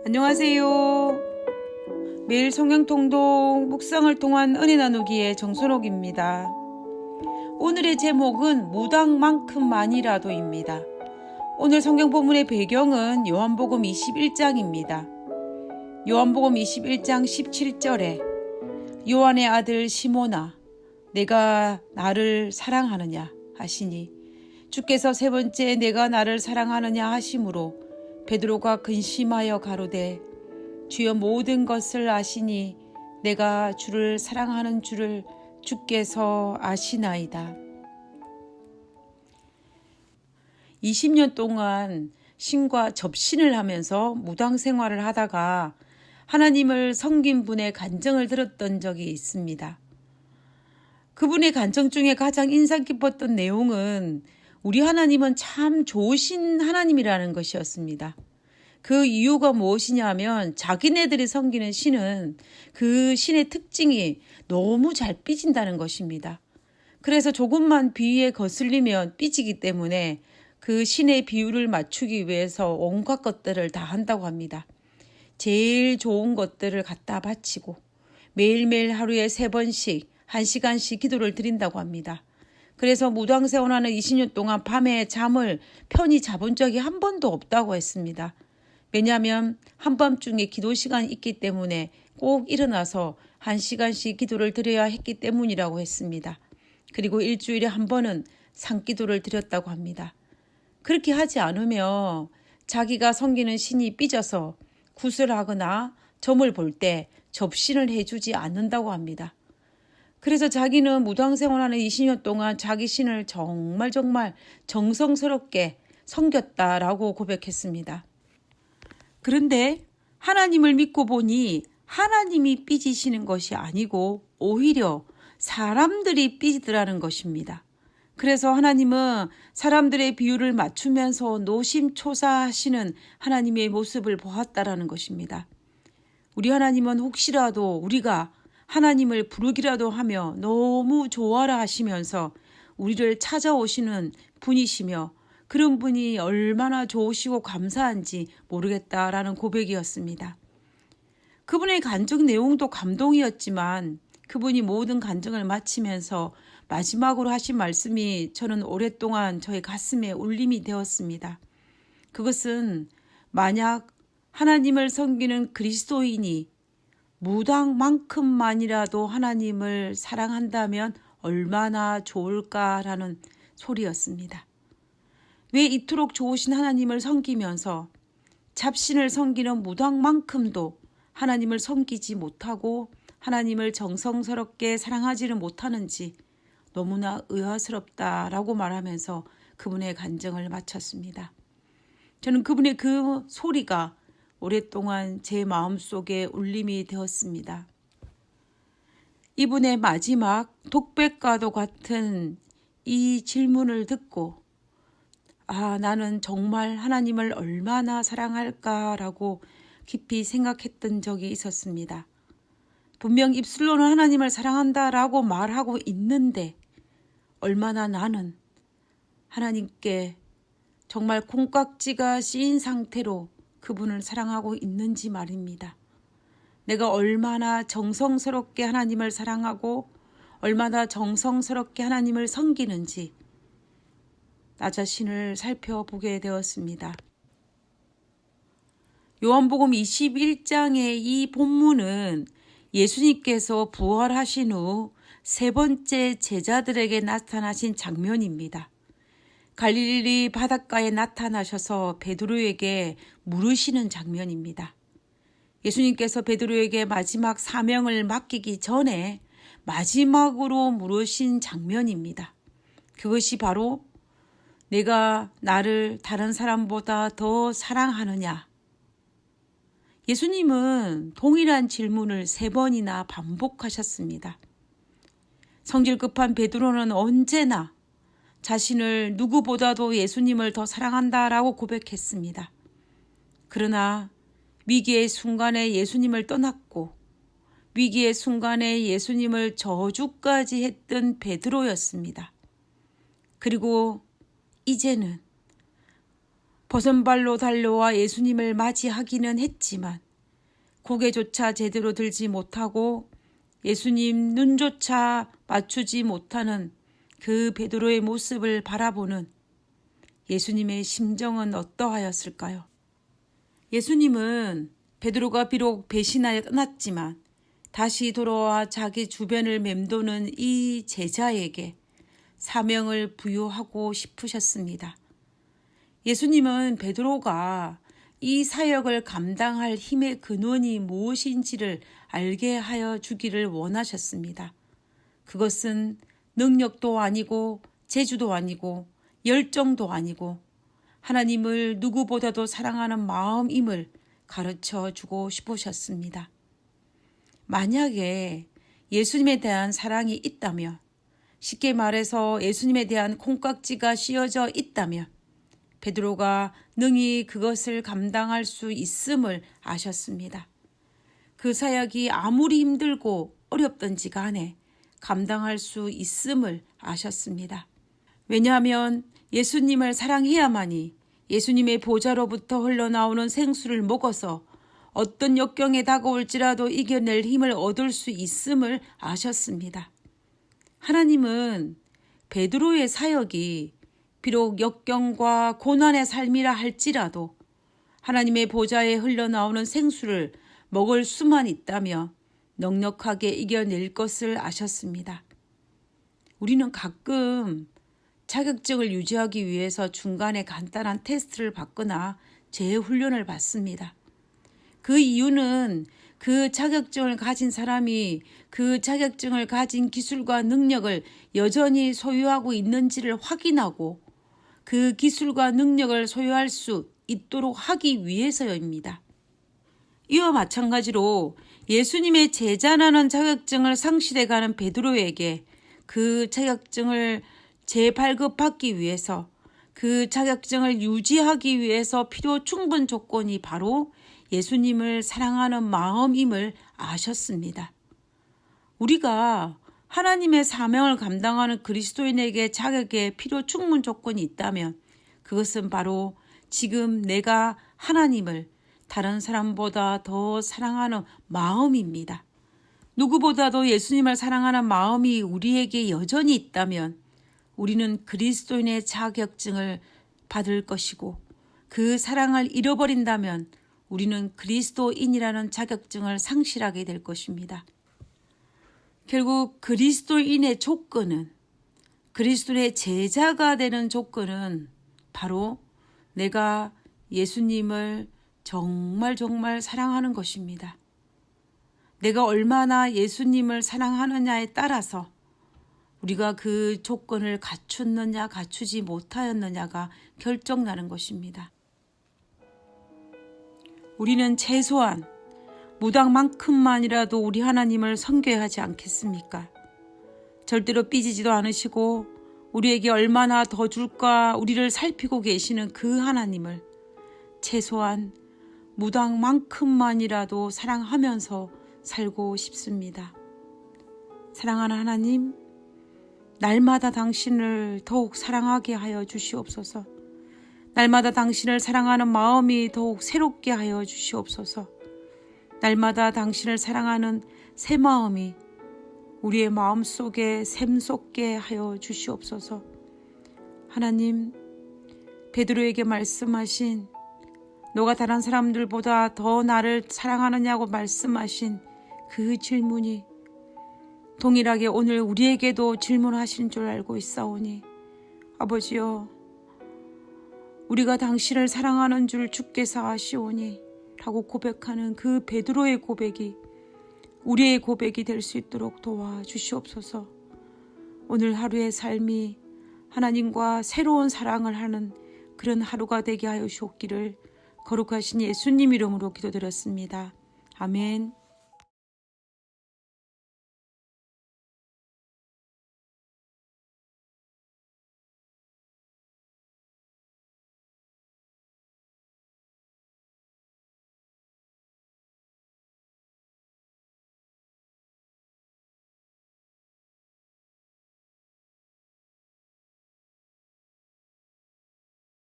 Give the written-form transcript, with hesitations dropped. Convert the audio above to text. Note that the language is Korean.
안녕하세요. 매일 성경통독 묵상을 통한 은혜 나누기의 정순옥입니다. 오늘의 제목은 무당만큼만이라도입니다. 오늘 성경 본문의 배경은 요한복음 21장입니다. 요한복음 21장 17절에 요한의 아들 시몬아 내가 나를 사랑하느냐 하시니 주께서 세 번째 내가 나를 사랑하느냐 하심으로 베드로가 근심하여 가로되 주여 모든 것을 아시니 내가 주를 사랑하는 줄을 주께서 아시나이다. 20년 동안 신과 접신을 하면서 무당 생활을 하다가 하나님을 섬긴 분의 간증을 들었던 적이 있습니다. 그분의 간증 중에 가장 인상 깊었던 내용은 우리 하나님은 참 좋으신 하나님이라는 것이었습니다. 그 이유가 무엇이냐 하면 자기네들이 섬기는 신은 그 신의 특징이 너무 잘 삐진다는 것입니다. 그래서 조금만 비위에 거슬리면 삐지기 때문에 그 신의 비율을 맞추기 위해서 온갖 것들을 다 한다고 합니다. 제일 좋은 것들을 갖다 바치고 매일매일 하루에 3번씩 1시간씩 기도를 드린다고 합니다. 그래서 무당 생활하는 20년 동안 밤에 잠을 편히 자본 적이 한 번도 없다고 했습니다. 왜냐하면 한밤중에 기도 시간이 있기 때문에 꼭 일어나서 1시간씩 기도를 드려야 했기 때문이라고 했습니다. 그리고 일주일에 한 번은 산기도를 드렸다고 합니다. 그렇게 하지 않으면 자기가 섬기는 신이 삐져서 구슬하거나 점을 볼 때 접신을 해주지 않는다고 합니다. 그래서 자기는 무당 생활하는 20년 동안 자기 신을 정말 정성스럽게 섬겼다라고 고백했습니다. 그런데 하나님을 믿고 보니 하나님이 삐지시는 것이 아니고 오히려 사람들이 삐지더라는 것입니다. 그래서 하나님은 사람들의 비율을 맞추면서 노심초사하시는 하나님의 모습을 보았다라는 것입니다. 우리 하나님은 혹시라도 우리가 하나님을 부르기라도 하며 너무 좋아라 하시면서 우리를 찾아오시는 분이시며 그런 분이 얼마나 좋으시고 감사한지 모르겠다라는 고백이었습니다. 그분의 간증 내용도 감동이었지만 그분이 모든 간증을 마치면서 마지막으로 하신 말씀이 저는 오랫동안 저의 가슴에 울림이 되었습니다. 그것은 만약 하나님을 섬기는 그리스도인이 무당만큼만이라도 하나님을 사랑한다면 얼마나 좋을까라는 소리였습니다. 왜 이토록 좋으신 하나님을 섬기면서 잡신을 섬기는 무당만큼도 하나님을 섬기지 못하고 하나님을 정성스럽게 사랑하지를 못하는지 너무나 의아스럽다라고 말하면서 그분의 간증을 마쳤습니다. 저는 그분의 그 소리가 오랫동안 제 마음속에 울림이 되었습니다. 이분의 마지막 독백과도 같은 이 질문을 듣고 나는 정말 하나님을 얼마나 사랑할까라고 깊이 생각했던 적이 있었습니다. 분명 입술로는 하나님을 사랑한다라고 말하고 있는데 얼마나 나는 하나님께 정말 콩깍지가 씌인 상태로 그분을 사랑하고 있는지 말입니다. 내가 얼마나 정성스럽게 하나님을 사랑하고 얼마나 정성스럽게 하나님을 섬기는지 나 자신을 살펴보게 되었습니다. 요한복음 21장의 이 본문은 예수님께서 부활하신 후 3번째 제자들에게 나타나신 장면입니다. 갈릴리 바닷가에 나타나셔서 베드로에게 물으시는 장면입니다. 예수님께서 베드로에게 마지막 사명을 맡기기 전에 마지막으로 물으신 장면입니다. 그것이 바로 내가 나를 다른 사람보다 더 사랑하느냐? 예수님은 동일한 질문을 3번이나 반복하셨습니다. 성질 급한 베드로는 언제나 자신을 누구보다도 예수님을 더 사랑한다라고 고백했습니다. 그러나 위기의 순간에 예수님을 떠났고 위기의 순간에 예수님을 저주까지 했던 베드로였습니다. 그리고 이제는 버선발로 달려와 예수님을 맞이하기는 했지만 고개조차 제대로 들지 못하고 예수님 눈조차 맞추지 못하는 그 베드로의 모습을 바라보는 예수님의 심정은 어떠하였을까요? 예수님은 베드로가 비록 배신하여 떠났지만 다시 돌아와 자기 주변을 맴도는 이 제자에게 사명을 부여하고 싶으셨습니다. 예수님은 베드로가 이 사역을 감당할 힘의 근원이 무엇인지를 알게 하여 주기를 원하셨습니다. 그것은 능력도 아니고 재주도 아니고 열정도 아니고 하나님을 누구보다도 사랑하는 마음임을 가르쳐 주고 싶으셨습니다. 만약에 예수님에 대한 사랑이 있다면, 쉽게 말해서 예수님에 대한 콩깍지가 씌어져 있다면 베드로가 능히 그것을 감당할 수 있음을 아셨습니다. 그 사역이 아무리 힘들고 어렵던지 간에 감당할 수 있음을 아셨습니다. 왜냐하면 예수님을 사랑해야만이 예수님의 보좌로부터 흘러나오는 생수를 먹어서 어떤 역경에 다가올지라도 이겨낼 힘을 얻을 수 있음을 아셨습니다. 하나님은 베드로의 사역이 비록 역경과 고난의 삶이라 할지라도 하나님의 보좌에 흘러나오는 생수를 먹을 수만 있다며 넉넉하게 이겨낼 것을 아셨습니다. 우리는 가끔 자격증을 유지하기 위해서 중간에 간단한 테스트를 받거나 재훈련을 받습니다. 그 이유는 그 자격증을 가진 사람이 그 자격증을 가진 기술과 능력을 여전히 소유하고 있는지를 확인하고 그 기술과 능력을 소유할 수 있도록 하기 위해서입니다. 이와 마찬가지로 예수님의 제자라는 자격증을 상실해가는 베드로에게 그 자격증을 재발급받기 위해서, 그 자격증을 유지하기 위해서 필요 충분 조건이 바로 예수님을 사랑하는 마음임을 아셨습니다. 우리가 하나님의 사명을 감당하는 그리스도인에게 자격의 필요 충분 조건이 있다면 그것은 바로 지금 내가 하나님을 다른 사람보다 더 사랑하는 마음입니다. 누구보다도 예수님을 사랑하는 마음이 우리에게 여전히 있다면 우리는 그리스도인의 자격증을 받을 것이고, 그 사랑을 잃어버린다면 우리는 그리스도인이라는 자격증을 상실하게 될 것입니다. 결국 그리스도인의 조건은, 그리스도의 제자가 되는 조건은 바로 내가 예수님을 정말 사랑하는 것입니다. 내가 얼마나 예수님을 사랑하느냐에 따라서 우리가 그 조건을 갖췄느냐 갖추지 못하였느냐가 결정나는 것입니다. 우리는 최소한 무당만큼만이라도 우리 하나님을 섬겨야 하지 않겠습니까? 절대로 삐지지도 않으시고 우리에게 얼마나 더 줄까 우리를 살피고 계시는 그 하나님을 최소한 무당만큼만이라도 사랑하면서 살고 싶습니다. 사랑하는 하나님, 날마다 당신을 더욱 사랑하게 하여 주시옵소서. 날마다 당신을 사랑하는 마음이 더욱 새롭게 하여 주시옵소서. 날마다 당신을 사랑하는 새 마음이 우리의 마음속에 샘솟게 하여 주시옵소서. 하나님, 베드로에게 말씀하신 너가 다른 사람들보다 더 나를 사랑하느냐고 말씀하신 그 질문이 동일하게 오늘 우리에게도 질문하신 줄 알고 있사오니 아버지여, 우리가 당신을 사랑하는 줄 주께서 아시오니 라고 고백하는 그 베드로의 고백이 우리의 고백이 될 수 있도록 도와주시옵소서. 오늘 하루의 삶이 하나님과 새로운 사랑을 하는 그런 하루가 되게 하여 주옵기를 거룩하신 예수님 이름으로 기도드렸습니다. 아멘.